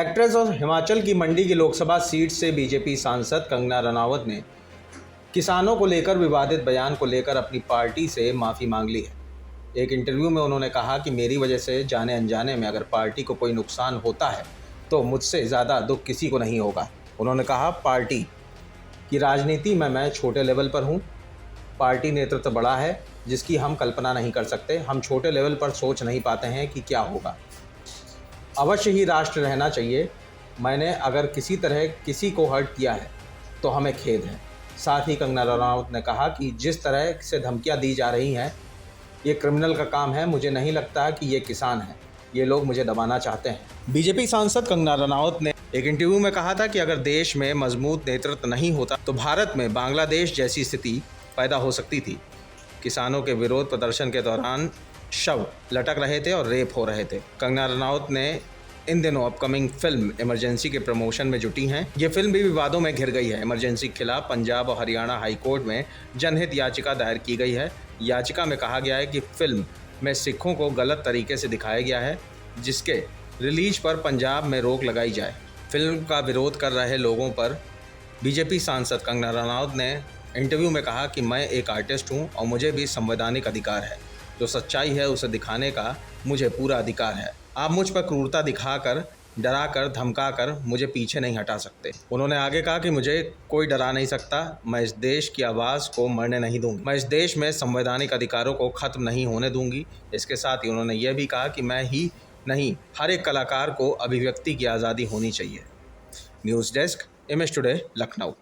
Actress और हिमाचल की मंडी की लोकसभा सीट से बीजेपी सांसद कंगना रनावत ने किसानों को लेकर विवादित बयान को लेकर अपनी पार्टी से माफ़ी मांग ली है। एक इंटरव्यू में उन्होंने कहा कि मेरी वजह से जाने अनजाने में अगर पार्टी को कोई नुकसान होता है तो मुझसे ज़्यादा दुख किसी को नहीं होगा। उन्होंने कहा, पार्टी की राजनीति में मैं छोटे लेवल पर हूँ। पार्टी नेतृत्व बड़ा है जिसकी हम कल्पना नहीं कर सकते। हम छोटे लेवल पर सोच नहीं पाते हैं कि क्या होगा। अवश्य ही राष्ट्र रहना चाहिए। मैंने अगर किसी तरह किसी को हर्ट किया है तो हमें खेद है। साथ ही कंगना रनावत ने कहा कि जिस तरह से धमकियां दी जा रही हैं ये क्रिमिनल का काम है। मुझे नहीं लगता कि ये किसान हैं, ये लोग मुझे दबाना चाहते हैं। बीजेपी सांसद कंगना रनावत ने एक इंटरव्यू में कहा था कि अगर देश में मजबूत नेतृत्व नहीं होता तो भारत में बांग्लादेश जैसी स्थिति पैदा हो सकती थी। किसानों के विरोध प्रदर्शन के दौरान शव लटक रहे थे और रेप हो रहे थे। कंगना रनावत ने इन दिनों अपकमिंग फिल्म इमरजेंसी के प्रमोशन में जुटी हैं। ये फिल्म भी विवादों में घिर गई है। इमरजेंसी के खिलाफ पंजाब और हरियाणा हाई कोर्ट में जनहित याचिका दायर की गई है। याचिका में कहा गया है कि फिल्म में सिखों को गलत तरीके से दिखाया गया है, जिसके रिलीज पर पंजाब में रोक लगाई जाए। फिल्म का विरोध कर रहे लोगों पर बीजेपी सांसद कंगना रनावत ने इंटरव्यू में कहा कि मैं एक आर्टिस्ट हूं और मुझे भी संवैधानिक अधिकार है। जो सच्चाई है उसे दिखाने का मुझे पूरा अधिकार है। आप मुझ पर क्रूरता दिखाकर, डराकर, धमकाकर मुझे पीछे नहीं हटा सकते। उन्होंने आगे कहा कि मुझे कोई डरा नहीं सकता। मैं इस देश की आवाज़ को मरने नहीं दूंगी। मैं इस देश में संवैधानिक अधिकारों को ख़त्म नहीं होने दूंगी। इसके साथ ही उन्होंने यह भी कहा कि मैं ही नहीं, हर एक कलाकार को अभिव्यक्ति की आज़ादी होनी चाहिए। News desk, image today, Lucknow.